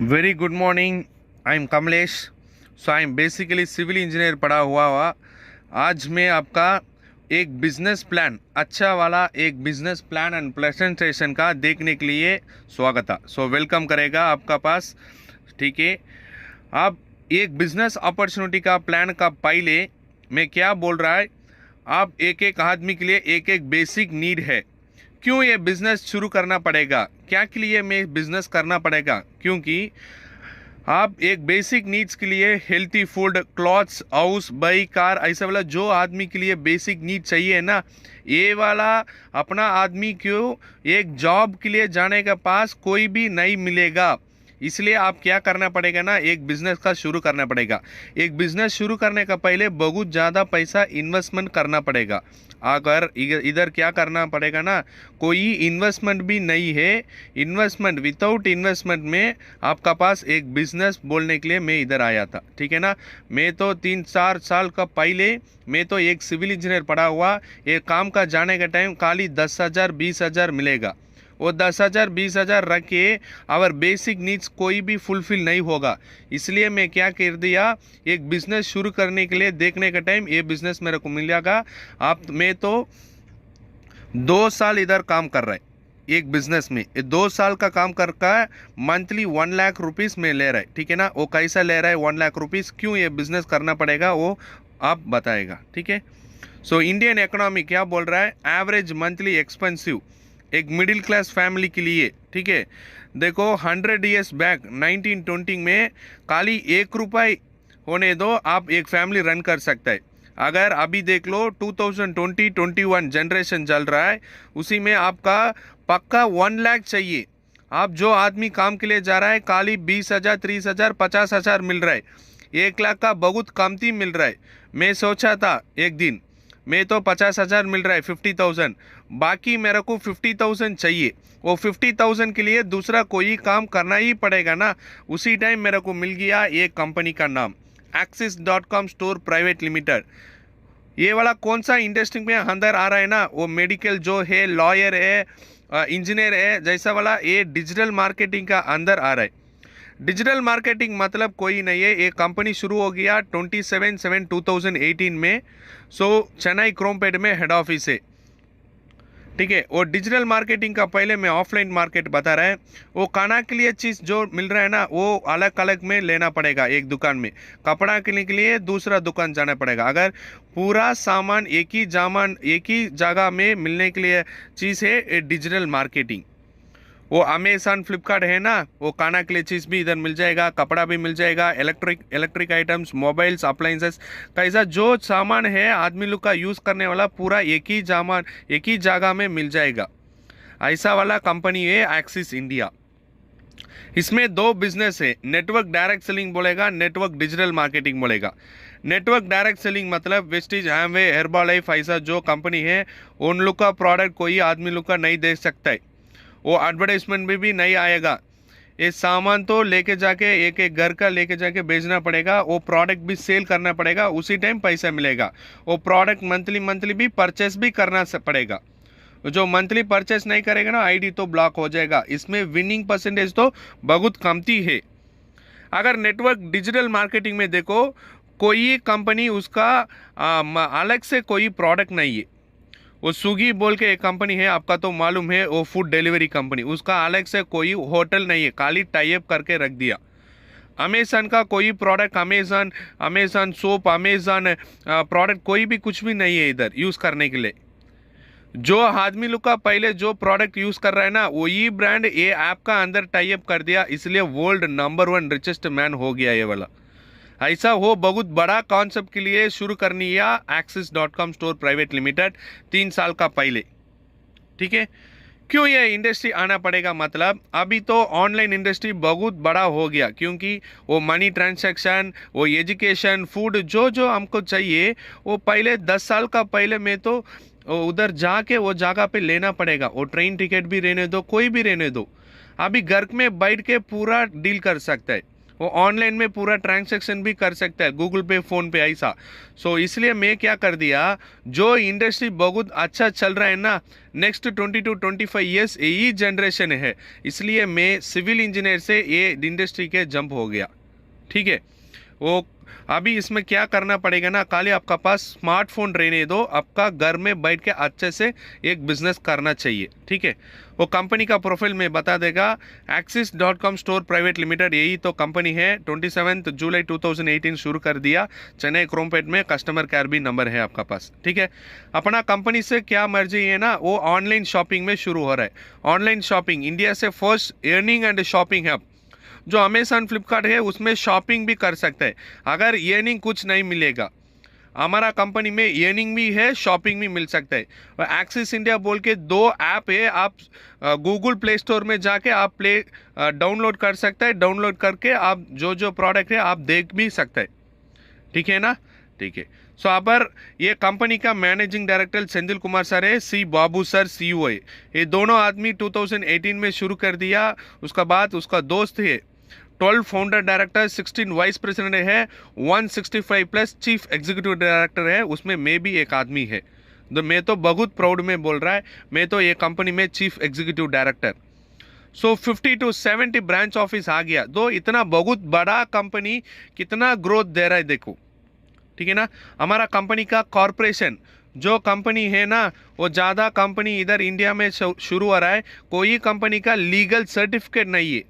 Very good morning. I am Kamlesh. So I am basically civil engineer पढ़ा हुआ। आज मैं आपका एक बिजनेस प्लान अच्छा वाला एक बिजनेस प्लान एंड प्रेजेंटेशन का देखने के लिए स्वागत है। सो वेलकम करेगा आपका पास। ठीक है, आप एक बिजनेस अपॉर्चुनिटी का प्लान का पहले मैं क्या बोल रहा है, आप एक एक आदमी के लिए एक एक बेसिक नीड है। क्यों ये बिजनेस शुरू करना पड़ेगा, क्या के लिए मैं बिजनेस करना पड़ेगा, क्योंकि आप एक बेसिक नीड्स के लिए healthy food, clothes, house, bike, car, ऐसा वाला जो आदमी के लिए बेसिक नीड चाहिए ना, ये वाला अपना आदमी क्यों एक जॉब के लिए जाने के पास कोई भी नहीं मिलेगा। इसलिए आप क्या करना पड़ेगा ना, एक बिजनेस का शुरू करना पड़ेगा। एक बिजनेस शुरू करने का पहले बहुत ज़्यादा पैसा इन्वेस्टमेंट करना पड़ेगा। अगर इधर क्या करना पड़ेगा ना, कोई इन्वेस्टमेंट भी नहीं है। इन्वेस्टमेंट विदाउट इन्वेस्टमेंट में आपका पास एक बिजनेस बोलने के लिए मैं इधर आया था। ठीक है ना, मैं तो 3-4 साल का पहले मैं तो एक सिविल इंजीनियर पढ़ा हुआ। एक काम का जाने का टाइम खाली 10,000 20,000 मिलेगा। वो 10,000 20,000 रख के अवर बेसिक नीड्स कोई भी फुलफिल नहीं होगा। इसलिए मैं क्या कर दिया, एक बिजनेस शुरू करने के लिए देखने का टाइम ये बिजनेस मेरे को मिलेगा। आप मैं तो 2 साल इधर काम कर रहा है एक बिजनेस में। 2 साल का काम करके मंथली 1 लाख रुपीस में ले रहा है। ठीक है ना, वो कैसा ले रहा है 1 लाख रुपीस, क्यों ये बिजनेस करना पड़ेगा वो आप बताएगा। ठीक है, सो इंडियन इकोनॉमी क्या बोल रहा है, एवरेज मंथली एक्सपेंसिव एक मिडिल क्लास फैमिली के लिए। ठीक है, देखो 100 ईयर्स बैक 1920 में खाली 1 रुपये होने दो आप एक फैमिली रन कर सकता है। अगर अभी देख लो 2020-21 जनरेशन चल रहा है, उसी में आपका पक्का 1 लाख चाहिए। आप जो आदमी काम के लिए जा रहा है खाली 20,000 30,000 50,000 मिल रहा है। 1 लाख का बहुत कमती मिल रहा है। मैं सोचा था एक दिन मैं तो 50,000 मिल रहा है 50,000, बाकी मेरे को 50,000 चाहिए। वो 50,000 के लिए दूसरा कोई काम करना ही पड़ेगा ना। उसी टाइम मेरे को मिल गया एक कंपनी का नाम Axis.com स्टोर प्राइवेट लिमिटेड। ये वाला कौन सा इंडस्ट्री में अंदर आ रहा है ना, वो मेडिकल जो है, लॉयर है, इंजीनियर है, जैसा वाला ये डिजिटल मार्केटिंग का अंदर आ रहा है। डिजिटल मार्केटिंग मतलब कोई नहीं है, एक कंपनी शुरू हो गया 27/7/2018 में। सो चेन्नई क्रोमपेट में हेड ऑफिस है। ठीक है, और डिजिटल मार्केटिंग का पहले मैं ऑफलाइन मार्केट बता रहा है। वो खाना के लिए चीज़ जो मिल रहा है ना, वो अलग अलग में लेना पड़ेगा। एक दुकान में कपड़ा के लिए दूसरा दुकान जाना पड़ेगा। अगर पूरा सामान एक ही जगह में मिलने के लिए चीज़ है डिजिटल मार्केटिंग। वो अमेज़न फ्लिपकार्ट है ना, वो खाना के लिए चीज़ भी इधर मिल जाएगा, कपड़ा भी मिल जाएगा, इलेक्ट्रिक आइटम्स, मोबाइल्स, अप्लाइंसेस, कैसा जो सामान है आदमी लोग का यूज़ करने वाला पूरा एक ही जगह में मिल जाएगा। ऐसा वाला कंपनी है एक्सिस इंडिया। इसमें 2 बिजनेस है, नेटवर्क डायरेक्ट सेलिंग बोलेगा, नेटवर्क डिजिटल मार्केटिंग बोलेगा। नेटवर्क डायरेक्ट सेलिंग मतलब वेस्टीज, हैमवे, हेर्बालाइफ, ऐसा जो कंपनी है उन लोग का प्रोडक्ट कोई आदमी लोग का नहीं दे सकता है। वो एडवर्टाइजमेंट में भी नहीं आएगा। ये सामान तो लेके जाके एक एक घर का लेके जाके बेचना पड़ेगा, वो प्रोडक्ट भी सेल करना पड़ेगा, उसी टाइम पैसा मिलेगा। वो प्रोडक्ट मंथली भी परचेस भी करना पड़ेगा। जो मंथली परचेस नहीं करेगा ना, आईडी तो ब्लॉक हो जाएगा। इसमें विनिंग परसेंटेज तो बहुत कमती है। अगर नेटवर्क डिजिटल मार्केटिंग में देखो, कोई कंपनी उसका अलग से कोई प्रोडक्ट नहीं है। वो स्विगी बोल के एक कंपनी है, आपका तो मालूम है, वो फूड डिलीवरी कंपनी, उसका अलग से कोई होटल नहीं है, खाली टाई अप करके रख दिया। अमेज़न का कोई product, Amazon soap, Amazon product कोई भी कुछ भी नहीं है इधर यूज़ करने के लिए। जो आदमी लोग का पहले जो प्रोडक्ट यूज़ कर रहा है ना, वही ब्रांड ये ऐप का अंदर टाई अप कर दिया, इसलिए वर्ल्ड नंबर 1 रिचेस्ट मैन हो गया ये वाला। ऐसा हो बहुत बड़ा कॉन्सेप्ट के लिए शुरू करनी है Axis.com स्टोर प्राइवेट लिमिटेड 3 साल का पहले। ठीक है, क्यों ये इंडस्ट्री आना पड़ेगा, मतलब अभी तो ऑनलाइन इंडस्ट्री बहुत बड़ा हो गया, क्योंकि वो मनी ट्रांजैक्शन, वो एजुकेशन, फूड जो जो हमको चाहिए, वो पहले 10 साल का पहले में तो उधर जाके वो जगह पे लेना पड़ेगा। वो ट्रेन टिकट भी रहने दो, कोई भी रहने दो, अभी घर में बैठ के पूरा डील कर सकता है। वो ऑनलाइन में पूरा ट्रांजैक्शन भी कर सकता है, गूगल पे, फ़ोन पे, ऐसा। सो इसलिए मैं क्या कर दिया, जो इंडस्ट्री बहुत अच्छा चल रहा है ना, नेक्स्ट 20 to 25 ईयर्स यही जनरेशन है, इसलिए मैं सिविल इंजीनियर से ये इंडस्ट्री के जंप हो गया। ठीक है, वो अभी इसमें क्या करना पड़ेगा ना, खाली आपका पास स्मार्टफोन रहने दो, आपका घर में बैठ के अच्छे से एक बिजनेस करना चाहिए। ठीक है, वो कंपनी का प्रोफाइल में बता देगा। Axis.com स्टोर प्राइवेट लिमिटेड, यही तो कंपनी है। 27 जुलाई 2018 शुरू कर दिया, चेन्नई क्रोमपेट में। कस्टमर केयर भी नंबर है आपका पास। ठीक है, अपना कंपनी से क्या मर्जी है ना, वो ऑनलाइन शॉपिंग में शुरू हो रहा है। ऑनलाइन शॉपिंग इंडिया से फर्स्ट अर्निंग एंड शॉपिंग है। जो अमेजन फ्लिपकार्ट है उसमें शॉपिंग भी कर सकते हैं। अगर अर्निंग कुछ नहीं मिलेगा, हमारा कंपनी में अर्निंग भी है, शॉपिंग भी मिल सकता है। और एक्सिस इंडिया बोल के 2 ऐप है, आप गूगल प्ले स्टोर में जाके आप डाउनलोड कर सकते हैं। डाउनलोड करके आप जो जो प्रोडक्ट है आप देख भी सकते हैं। ठीक है ना, ठीक है। सो अब ये कंपनी का managing director Senthil Kumar sir है, सी बाबू सर सीईओ है। ये दोनों आदमी 2018 में शुरू कर दिया। उसका बाद उसका दोस्त है 12 फाउंडर डायरेक्टर, 16 वाइस प्रेसिडेंट है, 165 प्लस चीफ एग्जीक्यूटिव डायरेक्टर है, उसमें मैं भी एक आदमी है। तो मैं तो बहुत प्राउड में बोल रहा है, मैं तो ये कंपनी में chief executive director. So 50 to 70 branch office आ गया। तो इतना बहुत बड़ा कंपनी कितना ग्रोथ दे रहा है देखो। ठीक है ना, हमारा कंपनी का कॉरपोरेशन जो कंपनी है ना, वो ज़्यादा कंपनी इधर इंडिया में शुरू हो रहा है, कोई कंपनी का लीगल सर्टिफिकेट नहीं है।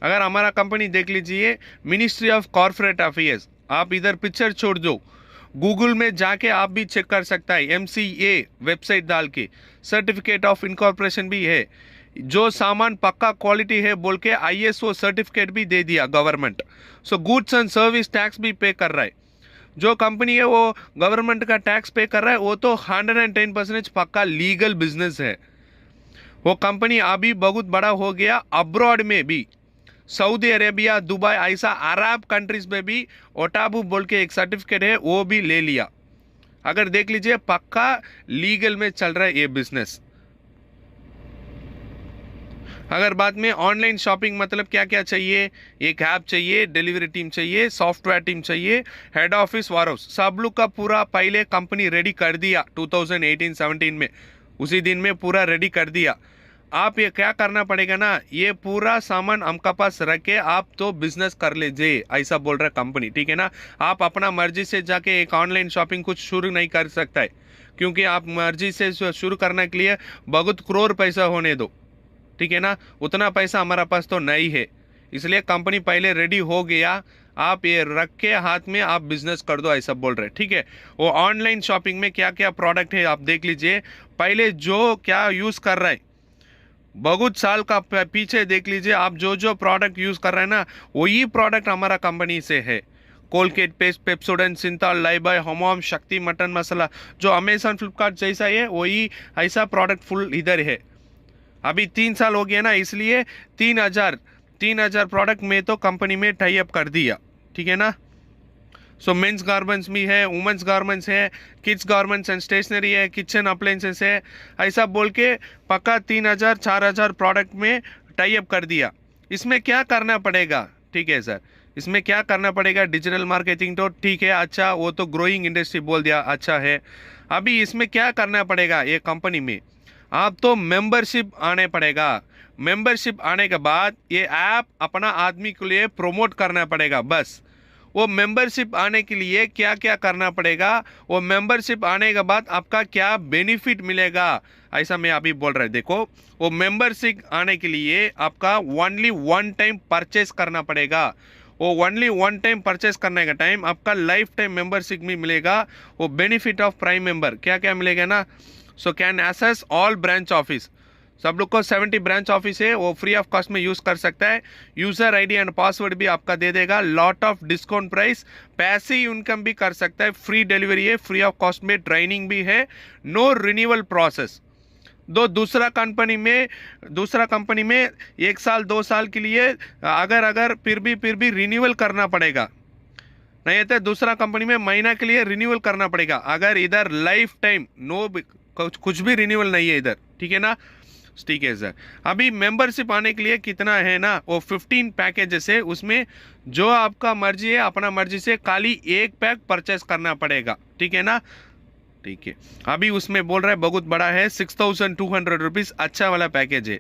अगर हमारा कंपनी देख लीजिए, मिनिस्ट्री ऑफ कॉर्पोरेट अफेयर्स, आप इधर पिक्चर छोड़ दो, गूगल में जाके आप भी चेक कर सकता है, MCA वेबसाइट डाल के सर्टिफिकेट ऑफ इनकॉर्पोरेशन भी है। जो सामान पक्का क्वालिटी है बोल के ISO सर्टिफिकेट भी दे दिया government. So goods and service tax भी पे कर रहा है। जो कंपनी है वो गवर्नमेंट का टैक्स पे कर रहा है, वो तो 110% पक्का लीगल बिजनेस है। वो कंपनी अभी बहुत बड़ा हो गया, अब्रॉड में भी, सऊदी अरेबिया, दुबई, ऐसा अरब कंट्रीज में भी ओटाबू बोल के एक सर्टिफिकेट है, वो भी ले लिया। अगर देख लीजिए पक्का लीगल में चल रहा है ये बिजनेस। अगर बाद में ऑनलाइन शॉपिंग मतलब क्या क्या चाहिए, एक ऐप चाहिए, डिलीवरी टीम चाहिए, सॉफ्टवेयर टीम चाहिए, हेड ऑफिस, वारहाउस, सब लोग का पूरा पहले कंपनी रेडी कर दिया 2018-17 में, उसी दिन में पूरा रेडी कर दिया। आप ये क्या करना पड़ेगा ना, ये पूरा सामान हमका पास रख के आप तो बिजनेस कर लीजिए, ऐसा बोल रहा है कंपनी। ठीक है ना, आप अपना मर्जी से जाके एक ऑनलाइन शॉपिंग कुछ शुरू नहीं कर सकता है, क्योंकि आप मर्जी से शुरू करने के लिए बहुत करोड़ पैसा होने दो। ठीक है ना, उतना पैसा हमारा पास तो नहीं है, इसलिए कंपनी पहले रेडी हो गया, आप ये रख के हाथ में आप बिजनेस कर दो, ऐसा बोल रहे। ठीक है, वो ऑनलाइन शॉपिंग में क्या क्या प्रोडक्ट है आप देख लीजिए। पहले जो क्या यूज़ कर रहा है, बहुत साल का पीछे देख लीजिए, आप जो जो प्रोडक्ट यूज़ कर रहे हैं ना, वही प्रोडक्ट हमारा कंपनी से है। कोलगेट पेस्ट, पेप्सोडेंट, सिंथॉल, लाइबाय, हमाम, शक्ति मटन मसाला, जो अमेजन फ्लिपकार्ट जैसा है वही ऐसा प्रोडक्ट फुल इधर है। अभी 3 साल हो गया ना, इसलिए 3000 प्रोडक्ट में तो कंपनी में टाई अप कर दिया। ठीक है ना, सो मेंस गारमेंट्स भी है, वुमेंस गारमेंट्स है, किड्स गारमेंट्स एंड स्टेशनरी है, किचन अप्लायंसेस है, ऐसा बोल के पक्का 3000-4000 प्रोडक्ट में टाई अप कर दिया। इसमें क्या करना पड़ेगा? ठीक है सर, इसमें क्या करना पड़ेगा? डिजिटल मार्केटिंग तो ठीक है, अच्छा, वो तो ग्रोइंग इंडस्ट्री बोल दिया, अच्छा है। अभी इसमें क्या करना पड़ेगा ये कंपनी में? आप तो मेंबरशिप आने पड़ेगा। मेंबरशिप आने के बाद ये ऐप अपना आदमी के लिए प्रमोट करना पड़ेगा। बस वो मेंबरशिप आने के लिए क्या क्या करना पड़ेगा, वो मेंबरशिप आने के बाद आपका क्या बेनिफिट मिलेगा, ऐसा मैं अभी बोल रहा हूँ। देखो, वो मेंबरशिप आने के लिए आपका ओनली 1 टाइम परचेस करना पड़ेगा। वो ओनली 1 टाइम परचेस करने का टाइम आपका लाइफ टाइम मेंबरशिप में मिलेगा। वो बेनिफिट ऑफ प्राइम मेंबर क्या क्या मिलेगा ना, so can access all branch office, सब लोग को 70 ब्रांच ऑफिस है, वो फ्री ऑफ कॉस्ट में यूज़ कर सकता है। यूज़र आईडी एंड पासवर्ड भी आपका दे देगा, lot of discount price, passive income भी कर सकता है, फ्री डिलीवरी है, फ्री ऑफ कॉस्ट में ट्रेनिंग भी है, नो रिन्यूअल प्रोसेस। दूसरा कंपनी में 1 साल 2 साल के लिए अगर फिर भी रिन्यूअल करना पड़ेगा, नहीं तो दूसरा कंपनी में महीना के लिए रिन्यूअल करना पड़ेगा। अगर इधर लाइफ टाइम नो कुछ भी रिन्यूअल नहीं है इधर। ठीक है ना, ठीक है सर। अभी मेंबरशिप आने के लिए कितना है ना, वो 15 पैकेजेस है, उसमें जो आपका मर्जी है अपना मर्जी से खाली एक पैक परचेस करना पड़ेगा, ठीक है ना। ठीक है, अभी उसमें बोल रहा है बहुत बड़ा है, 6200 रुपीज़ अच्छा वाला पैकेज है।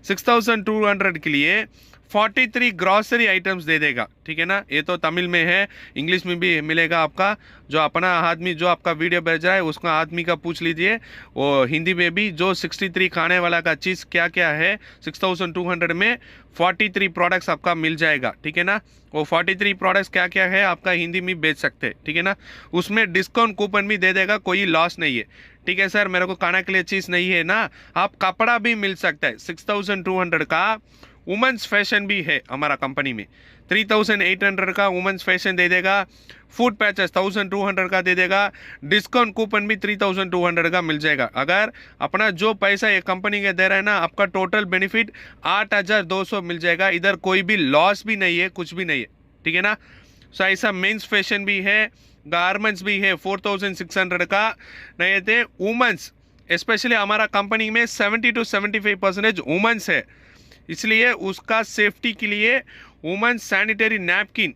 6200 के लिए 43 ग्रॉसरी आइटम्स दे देगा, ठीक है ना। ये तो तमिल में है, इंग्लिश में भी मिलेगा आपका। जो अपना आदमी जो आपका वीडियो भेज रहा है उसका आदमी का पूछ लीजिए, वो हिंदी में भी जो 63 खाने वाला का चीज़ क्या क्या है 6200 में 43 प्रोडक्ट्स आपका मिल जाएगा, ठीक है ना। वो 43 प्रोडक्ट्स क्या क्या है आपका हिंदी में बेच सकते हैं, ठीक है ना। उसमें डिस्काउंट कूपन भी दे देगा, कोई लॉस नहीं है, ठीक है सर। मेरे को खाना के लिए चीज़ नहीं है ना, आप कपड़ा भी मिल सकता है। 6200 का वुमेंस फैशन भी है हमारा कंपनी में, 3800 का वुमेंस फैशन दे देगा। फूड पैचेस 1200 का दे देगा, डिस्काउंट कूपन भी 3200 का मिल जाएगा। अगर अपना जो पैसा ये कंपनी के दे रहा है ना, आपका टोटल बेनिफिट 8200 मिल जाएगा। इधर कोई भी लॉस भी नहीं है, कुछ भी नहीं है, ठीक है ना। सो ऐसा मेंस फैशन भी है, गारमेंट्स भी है 4600 का। नहीं थे वुमेंस, स्पेशली हमारा कंपनी में 70 to 75% वुमेंस है, इसलिए उसका सेफ्टी के लिए वुमेन सैनिटरी नैपकिन,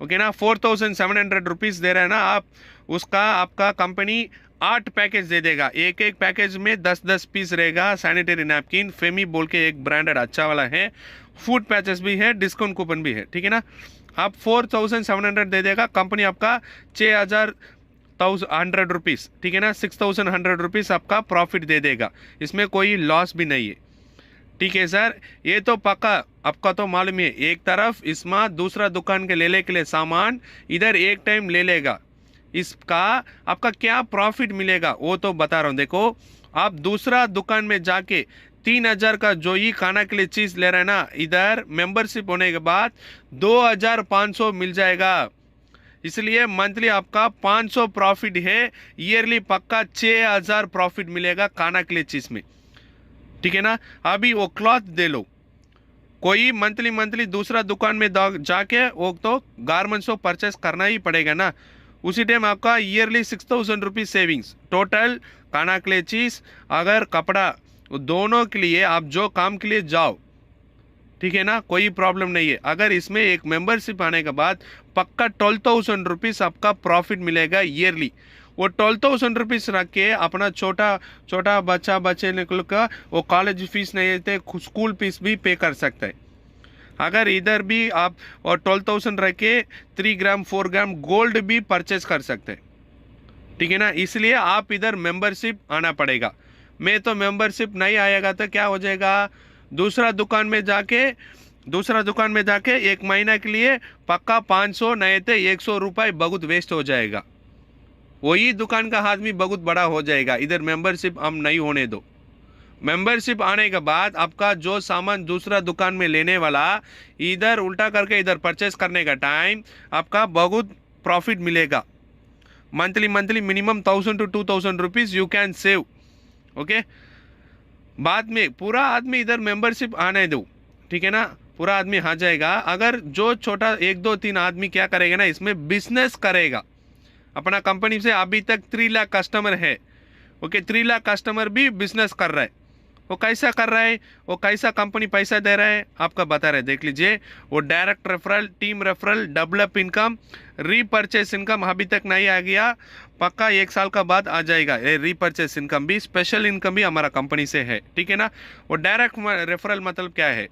ओके ना, 4700 रुपीज़ दे रहा है ना आप। उसका आपका कंपनी 8 पैकेज दे देगा, एक एक पैकेज में 10-10 पीस रहेगा सैनिटरी नैपकिन। फेमी बोल के एक ब्रांडेड अच्छा वाला है, फूड पैचेस भी है, डिस्काउंट कूपन भी है, ठीक है ना। आप 4700 दे देगा, कंपनी आपका 6100 रुपीज़, ठीक है ना, 6100 रुपीज़ आपका प्रॉफिट दे देगा, इसमें कोई लॉस भी नहीं है, ठीक है सर। ये तो पक्का आपका तो मालूम है, एक तरफ इसमें दूसरा दुकान के ले के लिए सामान इधर एक टाइम ले लेगा, इसका आपका क्या प्रॉफिट मिलेगा वो तो बता रहा हूँ। देखो, आप दूसरा दुकान में जाके 3000 का जो ही खाना के लिए चीज़ ले रहे हैं ना, इधर मेंबरशिप होने के बाद 2500 मिल जाएगा। इसलिए मंथली आपका 500 प्रॉफिट है, ईयरली पक्का 6000 प्रॉफिट मिलेगा खाना के लिए चीज़ में, ठीक है ना। अभी वो क्लॉथ दे लो, कोई मंथली दूसरा दुकान में जाके वो तो गारमेंट्स को परचेस करना ही पड़ेगा ना, उसी टाइम आपका ईयरली 6000 रुपीज़ सेविंग्स टोटल। खाना के लिए चीज़ अगर कपड़ा, दोनों के लिए आप जो काम के लिए जाओ, ठीक है ना, कोई प्रॉब्लम नहीं है। अगर इसमें एक मेंबरशिप आने के बाद पक्का 12000 रुपीज़ आपका प्रॉफिट मिलेगा ईयरली। वो 12000 रुपीज़ रख के अपना छोटा बच्चे निकल का वो कॉलेज फीस नहीं देते, स्कूल फीस भी पे कर सकता है। अगर इधर भी आप और 12000 रख के 3 ग्राम 4 ग्राम गोल्ड भी परचेस कर सकते हैं, ठीक है ना। इसलिए आप इधर मेंबरशिप आना पड़ेगा। मैं तो मेंबरशिप नहीं आएगा तो क्या हो जाएगा, दूसरा दुकान में जाके 1 महीना के लिए पक्का 500 नहीं तो 100 रुपये बहुत वेस्ट हो जाएगा। वही दुकान का आदमी बहुत बड़ा हो जाएगा। इधर मेंबरशिप हम नहीं होने दो। मेंबरशिप आने के बाद आपका जो सामान दूसरा दुकान में लेने वाला इधर उल्टा करके इधर परचेस करने का टाइम आपका बहुत प्रॉफिट मिलेगा। Monthly minimum 1000 to 2000 rupees you can save, okay. बाद में पूरा आदमी इधर मेंबरशिप आने दो, ठीक है ना, पूरा आदमी आ जाएगा। अगर जो छोटा 1 2 3 आदमी क्या करेगा ना, इसमें बिजनेस करेगा अपना कंपनी से। अभी तक 3 लाख कस्टमर है, ओके, 3 लाख कस्टमर भी बिजनेस कर रहा है। वो कैसा कर रहा है, वो कैसा कंपनी पैसा दे रहा है आपका बता रहे, देख लीजिए। वो direct referral, team referral, develop income, repurchase income अभी तक नहीं आ गया, पक्का 1 साल का बाद आ जाएगा। ये रीपर्चेस इनकम भी, स्पेशल इनकम भी हमारा कंपनी से है, ठीक है ना। वो डायरेक्ट रेफरल मतलब क्या है,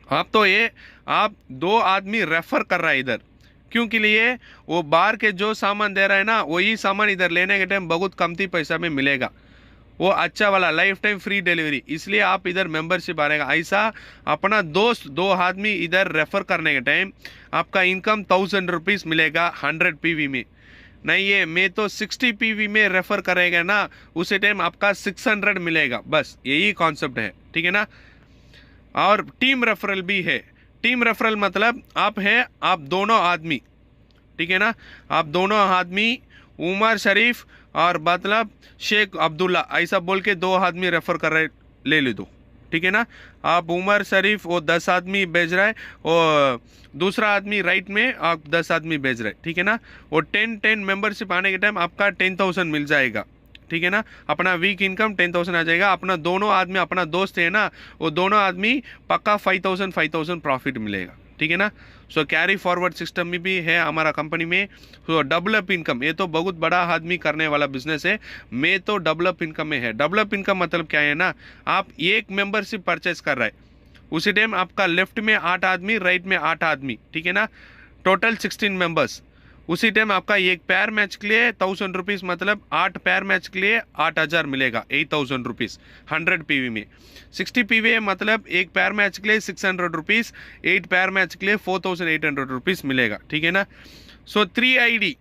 आप 2 आदमी रेफर कर रहा है इधर, क्यों के लिए, वो बाहर के जो सामान दे रहा है ना वही सामान इधर लेने के टाइम बहुत कमती पैसा में मिलेगा, वो अच्छा वाला लाइफ टाइम फ्री डिलीवरी। इसलिए आप इधर मेंबरशिप आएगा। ऐसा अपना दोस्त 2 आदमी इधर रेफर करने के टाइम आपका इनकम 1000 रुपीज़ मिलेगा 100 PV में। नहीं है मैं तो 60 PV में रेफर करेगा ना, उसी टाइम आपका 600 मिलेगा, बस यही कॉन्सेप्ट है, ठीक है ना। और टीम रेफरल भी है। टीम रेफरल मतलब आप दोनों आदमी, ठीक है ना, आप दोनों आदमी उमर शरीफ और मतलब शेख अब्दुल्ला ऐसा बोल के 2 आदमी रेफर कर रहे, ले लो, ठीक है ना। आप उमर शरीफ वो 10 आदमी भेज रहा है, और दूसरा आदमी राइट में आप 10 आदमी भेज रहे, ठीक है ना। वो 10 मेंबरशिप आने के टाइम आपका 10,000 मिल जाएगा, ठीक है ना। अपना वीक इनकम 10,000 आ जाएगा। अपना दोनों आदमी, अपना दोस्त है ना, वो दोनों आदमी पक्का 5,000 प्रॉफिट मिलेगा, ठीक है ना। सो कैरी फॉरवर्ड सिस्टम भी है हमारा कंपनी में। सो डेवलप इनकम, ये तो बहुत बड़ा आदमी करने वाला बिजनेस है। मैं तो डेवलप इनकम में है। डेवलप इनकम मतलब क्या है ना, आप एक मेंबरशिप परचेस कर रहे हैं, उसी टाइम आपका लेफ्ट में 8 आदमी, राइट में 8 आदमी, ठीक है ना, टोटल 16 मेंबर्स। उसी टाइम आपका एक पैर मैच के लिए 1,000 रुपीज़, मतलब 8 पैर मैच के लिए 8,000 मिलेगा, 8,000 रुपीज़ 100 पीवी में। 60 पीवी मतलब एक पैर मैच के लिए 600 रुपीज़, 8 पैर मैच के लिए 4,800 रुपीज़ मिलेगा, ठीक है ना। So 3 ID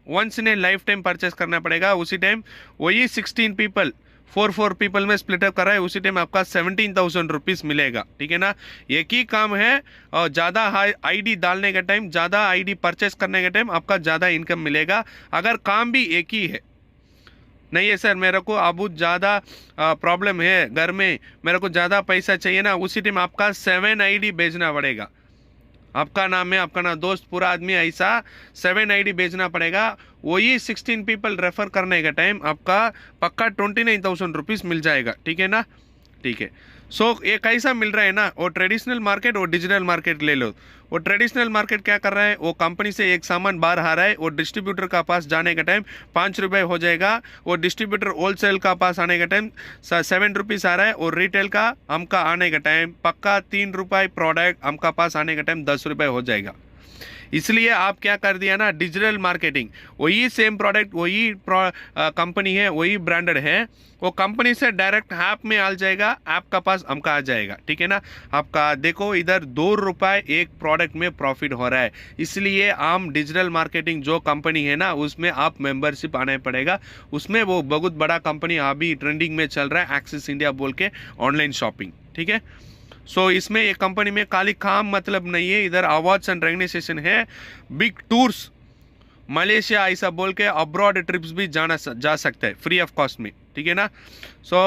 once in a life time purchase करना पड़ेगा। उसी टाइम वही 16 पीपल 4 पीपल में स्प्लिट अप कर रहा है, उसी टाइम आपका 17,000 रुपीज़ मिलेगा, ठीक है ना। एक ही काम है और ज़्यादा ID डालने का टाइम, ज़्यादा ID परचेस करने का टाइम आपका ज़्यादा इनकम मिलेगा। अगर काम भी एक ही है, नहीं है सर मेरे को अब ज़्यादा प्रॉब्लम है घर में, मेरे को ज़्यादा पैसा चाहिए ना, उसी टाइम आपका 7 ID भेजना पड़ेगा। आपका नाम है, आपका नाम, दोस्त, पूरा आदमी, ऐसा 7 ID भेजना पड़ेगा। वही 16 पीपल रेफर करने का टाइम आपका पक्का 29,000 रुपीज़ मिल जाएगा, ठीक है ना। ठीक है। सो ये कैसा मिल रहा है ना, वो ट्रेडिशनल मार्केट और डिजिटल मार्केट ले लो। वो ट्रेडिशनल मार्केट क्या कर रहा है, वो कंपनी से एक सामान बाहर आ रहा है, वो डिस्ट्रीब्यूटर का पास जाने का टाइम 5 रुपये हो जाएगा। वो डिस्ट्रीब्यूटर होलसेल का पास आने का टाइम 7 रुपीज़ आ रहा है, और रिटेल का हमका आने का टाइम पक्का 3 रुपये, प्रोडक्ट हमका पास आने का टाइम 10 रुपये हो जाएगा। इसलिए आप क्या कर दिया ना, डिजिटल मार्केटिंग, वही सेम प्रोडक्ट, वही कंपनी है, वही ब्रांडेड है, वो कंपनी से डायरेक्ट ऐप में आ जाएगा, ऐप का पास हमका आ जाएगा, ठीक है ना। आपका देखो इधर 2 रुपये एक प्रोडक्ट में प्रॉफिट हो रहा है। इसलिए आम डिजिटल मार्केटिंग जो कंपनी है ना, उसमें आप मेंबरशिप आना पड़ेगा। उसमें वो बहुत बड़ा कंपनी अभी ट्रेंडिंग में चल रहा है, एक्सिस इंडिया बोल के, ऑनलाइन शॉपिंग, ठीक है। सो इसमें एक कंपनी में खाली काम मतलब नहीं है, इधर अवार्ड्स एंड रिकग्निशन है, बिग टूर्स, मलेशिया ऐसा बोल के अब्रॉड ट्रिप्स भी जा सकते हैं फ्री ऑफ कॉस्ट में, ठीक है ना। सो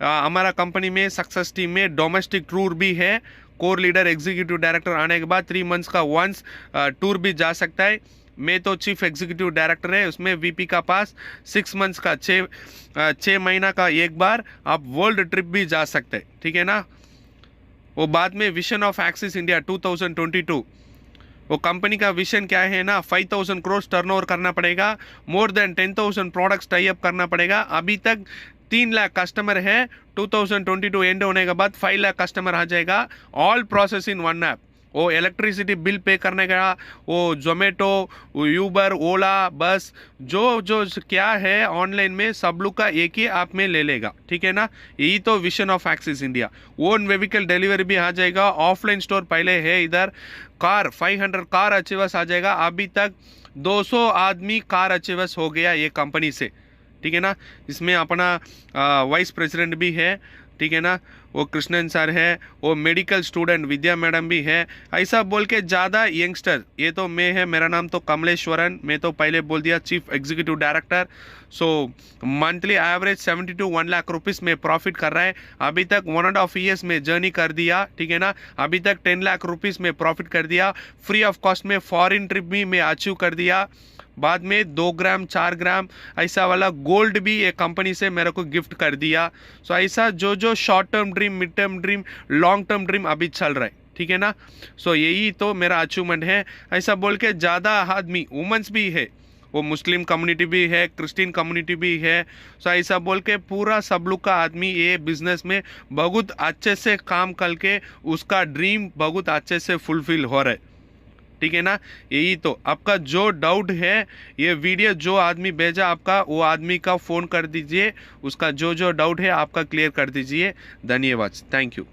हमारा कंपनी में सक्सेस टीम में डोमेस्टिक टूर भी है। कोर लीडर, एग्जीक्यूटिव डायरेक्टर आने के बाद 3 मंथ्स का वंस टूर भी जा सकता है। मैं तो चीफ एग्जीक्यूटिव डायरेक्टर है, उसमें वीपी का पास 6 मंथ्स का 6 महीना का एक बार आप वर्ल्ड ट्रिप भी जा सकते हैं, ठीक है ना। वो बाद में विजन ऑफ एक्सिस इंडिया 2022, वो कंपनी का विजन क्या है ना, 5,000 करोड़ टर्नओवर करना पड़ेगा, more than 10,000 products tie up करना पड़ेगा। अभी तक 3 लाख कस्टमर है, 2022 एंड होने के बाद 5 लाख कस्टमर आ जाएगा, all process in one app. वो इलेक्ट्रिसिटी बिल पे करने का, वो जोमेटो, यूबर, ओला, बस जो जो क्या है ऑनलाइन में सब लोग का एक ही ऐप में ले लेगा, ठीक है ना। यही तो vision of axis India. Own vehicle delivery भी आ जाएगा, ऑफलाइन स्टोर पहले है इधर, कार 500 कार अचीवर्स आ जाएगा। अभी तक 200 आदमी कार अचीवर्स हो गया ये कंपनी से, ठीक है ना। इसमें अपना वाइस प्रेसिडेंट भी है, ठीक है ना, वो कृष्णन सर है, वो मेडिकल स्टूडेंट विद्या मैडम भी है, ऐसा बोल के ज़्यादा यंगस्टर। ये तो मैं है, मेरा नाम तो कमलेश्वरन, मैं तो पहले बोल दिया chief executive director. So monthly average 70 to 1 lakh rupees में प्रॉफिट कर रहा है। अभी तक 1.5 ईयर्स में जर्नी कर दिया, ठीक है ना। अभी तक 10 लाख रुपीज़ में प्रॉफिट कर दिया। फ्री ऑफ कॉस्ट में फॉरेन ट्रिप भी मैं अचीव कर दिया। बाद में 2 ग्राम 4 ग्राम ऐसा वाला गोल्ड भी एक कंपनी से मेरे को गिफ्ट कर दिया। सो ऐसा जो जो short term dream, mid term dream, long term dream अभी चल रहा है, ठीक है ना। सो यही तो मेरा अचीवमेंट है। ऐसा बोल के ज़्यादा आदमी, वुमेंस भी है, वो मुस्लिम कम्युनिटी भी है, क्रिश्चियन कम्युनिटी भी है। सो ऐसा बोल के पूरा सब लोग का आदमी ये बिजनेस में बहुत अच्छे से काम करके उसका ड्रीम बहुत अच्छे से फुलफिल हो रहा है, ठीक है ना। यही तो आपका जो डाउट है, ये वीडियो जो आदमी भेजा आपका, वो आदमी का फ़ोन कर दीजिए, उसका जो जो डाउट है आपका क्लियर कर दीजिए। धन्यवाद, थैंक यू।